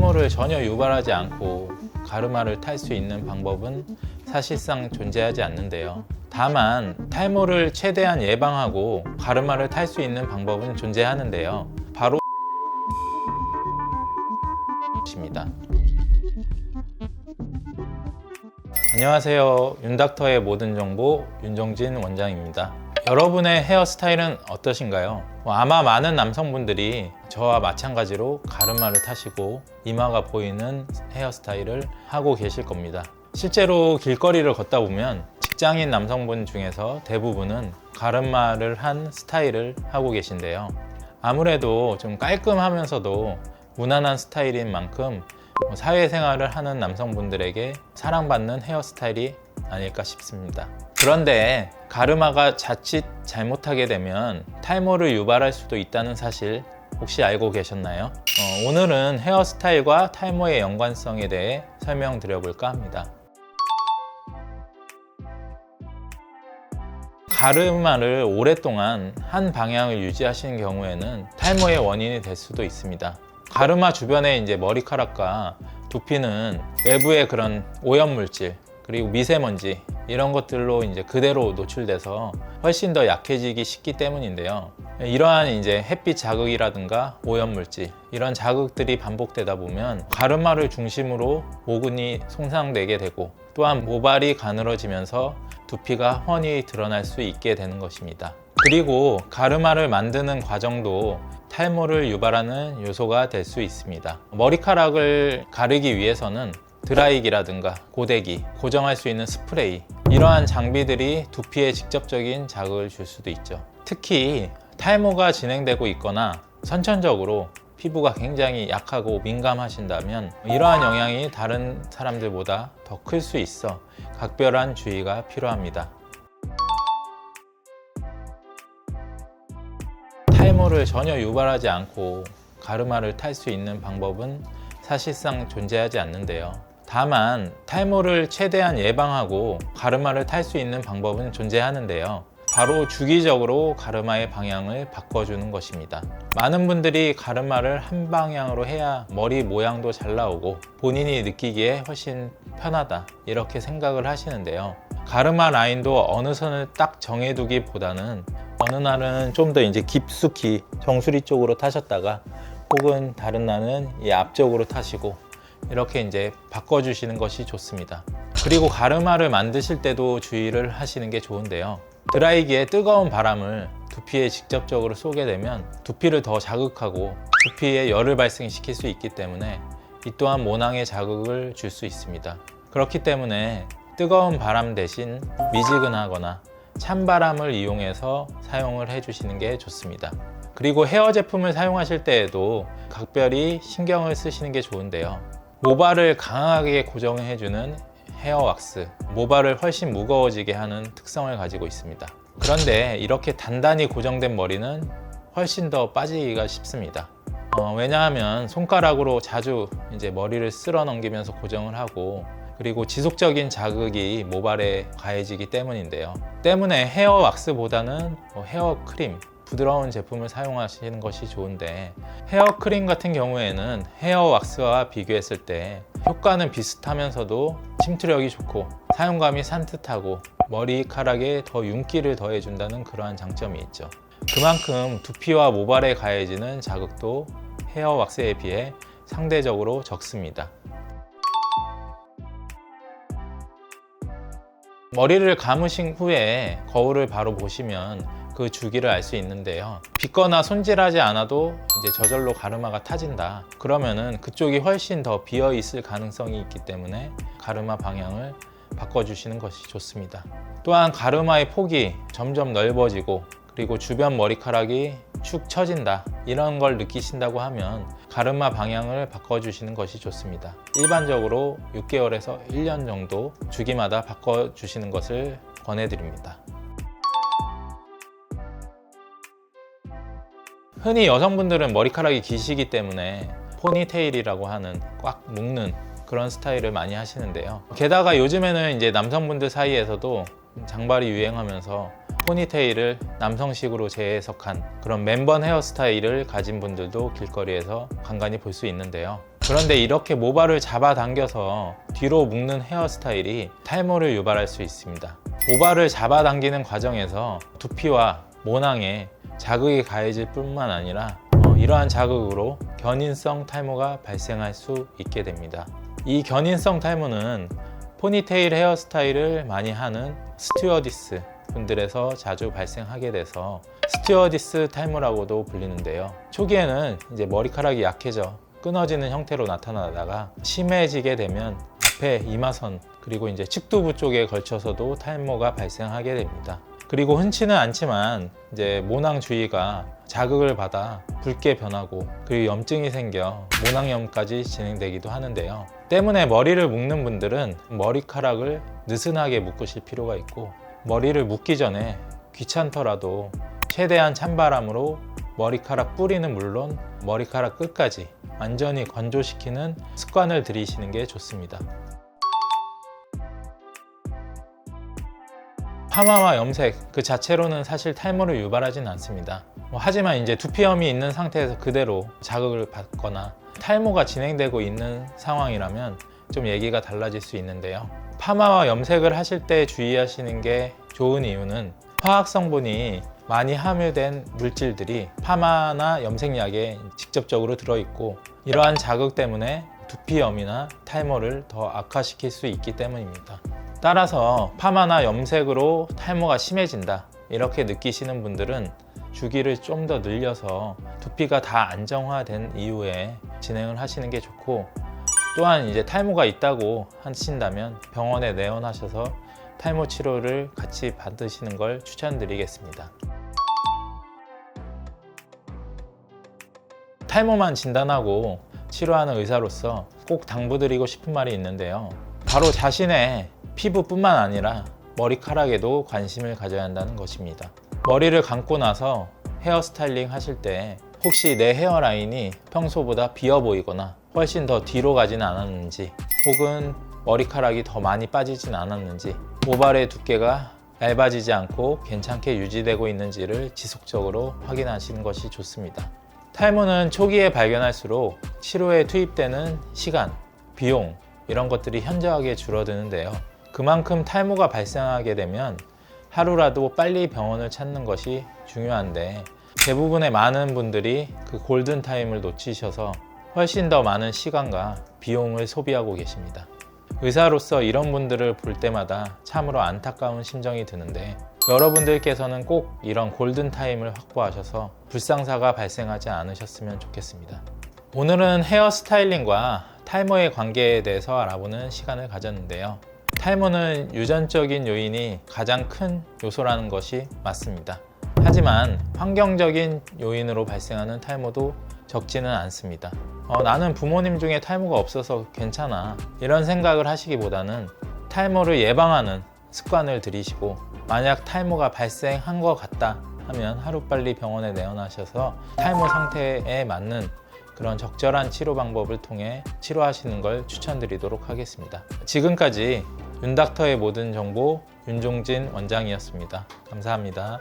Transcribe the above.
탈모를 전혀 유발하지 않고 가르마를 탈 수 있는 방법은 사실상 존재하지 않는데요. 다만 탈모를 최대한 예방하고 가르마를 탈 수 있는 방법은 존재하는데요. 바로 입니다. 안녕하세요. 윤닥터의 모든 정보 윤정진 원장입니다. 여러분의 헤어스타일은 어떠신가요? 아마 많은 남성분들이 저와 마찬가지로 가르마를 타시고 이마가 보이는 헤어스타일을 하고 계실 겁니다. 실제로 길거리를 걷다 보면 직장인 남성분 중에서 대부분은 가르마를 한 스타일을 하고 계신데요. 아무래도 좀 깔끔하면서도 무난한 스타일인 만큼 사회생활을 하는 남성분들에게 사랑받는 헤어스타일이 아닐까 싶습니다. 그런데 가르마가 자칫 잘못하게 되면 탈모를 유발할 수도 있다는 사실 혹시 알고 계셨나요? 오늘은 헤어스타일과 탈모의 연관성에 대해 설명드려 볼까 합니다. 가르마를 오랫동안 한 방향을 유지하시는 경우에는 탈모의 원인이 될 수도 있습니다. 가르마 주변에 이제 머리카락과 두피는 외부의 그런 오염물질 그리고 미세먼지 이런 것들로 이제 그대로 노출돼서 훨씬 더 약해지기 쉽기 때문인데요. 이러한 이제 햇빛 자극이라든가 오염물질 이런 자극들이 반복되다 보면 가르마를 중심으로 모근이 손상되게 되고 또한 모발이 가늘어지면서 두피가 훤히 드러날 수 있게 되는 것입니다. 그리고 가르마를 만드는 과정도 탈모를 유발하는 요소가 될 수 있습니다. 머리카락을 가르기 위해서는 드라이기라든가 고데기, 고정할 수 있는 스프레이 이러한 장비들이 두피에 직접적인 자극을 줄 수도 있죠. 특히 탈모가 진행되고 있거나 선천적으로 피부가 굉장히 약하고 민감하신다면 이러한 영향이 다른 사람들보다 더 클 수 있어 각별한 주의가 필요합니다. 탈모를 전혀 유발하지 않고 가르마를 탈 수 있는 방법은 사실상 존재하지 않는데요. 다만 탈모를 최대한 예방하고 가르마를 탈 수 있는 방법은 존재하는데요. 바로 주기적으로 가르마의 방향을 바꿔주는 것입니다. 많은 분들이 가르마를 한 방향으로 해야 머리 모양도 잘 나오고 본인이 느끼기에 훨씬 편하다 이렇게 생각을 하시는데요. 가르마 라인도 어느 선을 딱 정해두기보다는 어느 날은 좀 더 이제 깊숙이 정수리 쪽으로 타셨다가 혹은 다른 날은 이 앞쪽으로 타시고 이렇게 이제 바꿔주시는 것이 좋습니다. 그리고 가르마를 만드실 때도 주의를 하시는 게 좋은데요. 드라이기에 뜨거운 바람을 두피에 직접적으로 쏘게 되면 두피를 더 자극하고 두피에 열을 발생시킬 수 있기 때문에 이 또한 모낭에 자극을 줄 수 있습니다. 그렇기 때문에 뜨거운 바람 대신 미지근하거나 찬바람을 이용해서 사용을 해주시는 게 좋습니다. 그리고 헤어 제품을 사용하실 때에도 각별히 신경을 쓰시는 게 좋은데요. 모발을 강하게 고정해주는 헤어 왁스, 모발을 훨씬 무거워지게 하는 특성을 가지고 있습니다. 그런데 이렇게 단단히 고정된 머리는 훨씬 더 빠지기가 쉽습니다. 왜냐하면 손가락으로 자주 이제 머리를 쓸어 넘기면서 고정을 하고 그리고 지속적인 자극이 모발에 가해지기 때문인데요. 때문에 헤어 왁스보다는 헤어 크림, 부드러운 제품을 사용하시는 것이 좋은데 헤어 크림 같은 경우에는 헤어 왁스와 비교했을 때 효과는 비슷하면서도 침투력이 좋고 사용감이 산뜻하고 머리카락에 더 윤기를 더해준다는 그러한 장점이 있죠. 그만큼 두피와 모발에 가해지는 자극도 헤어 왁스에 비해 상대적으로 적습니다. 머리를 감으신 후에 거울을 바로 보시면 그 주기를 알 수 있는데요. 빗거나 손질하지 않아도 이제 저절로 가르마가 타진다. 그러면은 그쪽이 훨씬 더 비어 있을 가능성이 있기 때문에 가르마 방향을 바꿔주시는 것이 좋습니다. 또한 가르마의 폭이 점점 넓어지고 그리고 주변 머리카락이 축 처진다 이런 걸 느끼신다고 하면 가르마 방향을 바꿔주시는 것이 좋습니다. 일반적으로 6개월에서 1년 정도 주기마다 바꿔주시는 것을 권해드립니다. 흔히 여성분들은 머리카락이 기시기 때문에 포니테일이라고 하는 꽉 묶는 그런 스타일을 많이 하시는데요. 게다가 요즘에는 이제 남성분들 사이에서도 장발이 유행하면서 포니테일을 남성식으로 재해석한 그런 맨번 헤어스타일을 가진 분들도 길거리에서 간간히 볼 수 있는데요. 그런데 이렇게 모발을 잡아당겨서 뒤로 묶는 헤어스타일이 탈모를 유발할 수 있습니다. 모발을 잡아당기는 과정에서 두피와 모낭에 자극이 가해질 뿐만 아니라 이러한 자극으로 견인성 탈모가 발생할 수 있게 됩니다. 이 견인성 탈모는 포니테일 헤어스타일을 많이 하는 스튜어디스 분들에서 자주 발생하게 돼서 스튜어디스 탈모라고도 불리는데요. 초기에는 이제 머리카락이 약해져 끊어지는 형태로 나타나다가 심해지게 되면 앞에 이마선 그리고 이제 측두부 쪽에 걸쳐서도 탈모가 발생하게 됩니다. 그리고 흔치는 않지만 이제 모낭 주위가 자극을 받아 붉게 변하고 그리고 염증이 생겨 모낭염까지 진행되기도 하는데요. 때문에 머리를 묶는 분들은 머리카락을 느슨하게 묶으실 필요가 있고 머리를 묶기 전에 귀찮더라도 최대한 찬바람으로 머리카락 뿌리는 물론 머리카락 끝까지 완전히 건조시키는 습관을 들이시는 게 좋습니다. 파마와 염색 그 자체로는 사실 탈모를 유발하진 않습니다. 하지만 이제 두피염이 있는 상태에서 그대로 자극을 받거나 탈모가 진행되고 있는 상황이라면 좀 얘기가 달라질 수 있는데요. 파마와 염색을 하실 때 주의하시는 게 좋은 이유는 화학 성분이 많이 함유된 물질들이 파마나 염색약에 직접적으로 들어있고 이러한 자극 때문에 두피염이나 탈모를 더 악화시킬 수 있기 때문입니다. 따라서 파마나 염색으로 탈모가 심해진다 이렇게 느끼시는 분들은 주기를 좀 더 늘려서 두피가 다 안정화된 이후에 진행을 하시는 게 좋고 또한 이제 탈모가 있다고 하신다면 병원에 내원하셔서 탈모 치료를 같이 받으시는 걸 추천드리겠습니다. 탈모만 진단하고 치료하는 의사로서 꼭 당부드리고 싶은 말이 있는데요. 바로 자신의 피부뿐만 아니라 머리카락에도 관심을 가져야 한다는 것입니다. 머리를 감고 나서 헤어스타일링 하실 때 혹시 내 헤어라인이 평소보다 비어 보이거나 훨씬 더 뒤로 가지는 않았는지 혹은 머리카락이 더 많이 빠지진 않았는지 모발의 두께가 얇아지지 않고 괜찮게 유지되고 있는지를 지속적으로 확인하시는 것이 좋습니다. 탈모는 초기에 발견할수록 치료에 투입되는 시간, 비용 이런 것들이 현저하게 줄어드는데요. 그만큼 탈모가 발생하게 되면 하루라도 빨리 병원을 찾는 것이 중요한데 대부분의 많은 분들이 그 골든타임을 놓치셔서 훨씬 더 많은 시간과 비용을 소비하고 계십니다. 의사로서 이런 분들을 볼 때마다 참으로 안타까운 심정이 드는데 여러분들께서는 꼭 이런 골든타임을 확보하셔서 불상사가 발생하지 않으셨으면 좋겠습니다. 오늘은 헤어스타일링과 탈모의 관계에 대해서 알아보는 시간을 가졌는데요. 탈모는 유전적인 요인이 가장 큰 요소라는 것이 맞습니다. 하지만 환경적인 요인으로 발생하는 탈모도 적지는 않습니다. 나는 부모님 중에 탈모가 없어서 괜찮아 이런 생각을 하시기보다는 탈모를 예방하는 습관을 들이시고 만약 탈모가 발생한 것 같다 하면 하루빨리 병원에 내원하셔서 탈모 상태에 맞는 그런 적절한 치료 방법을 통해 치료하시는 걸 추천드리도록 하겠습니다. 지금까지 윤닥터의 모든 정보 윤종진 원장이었습니다. 감사합니다.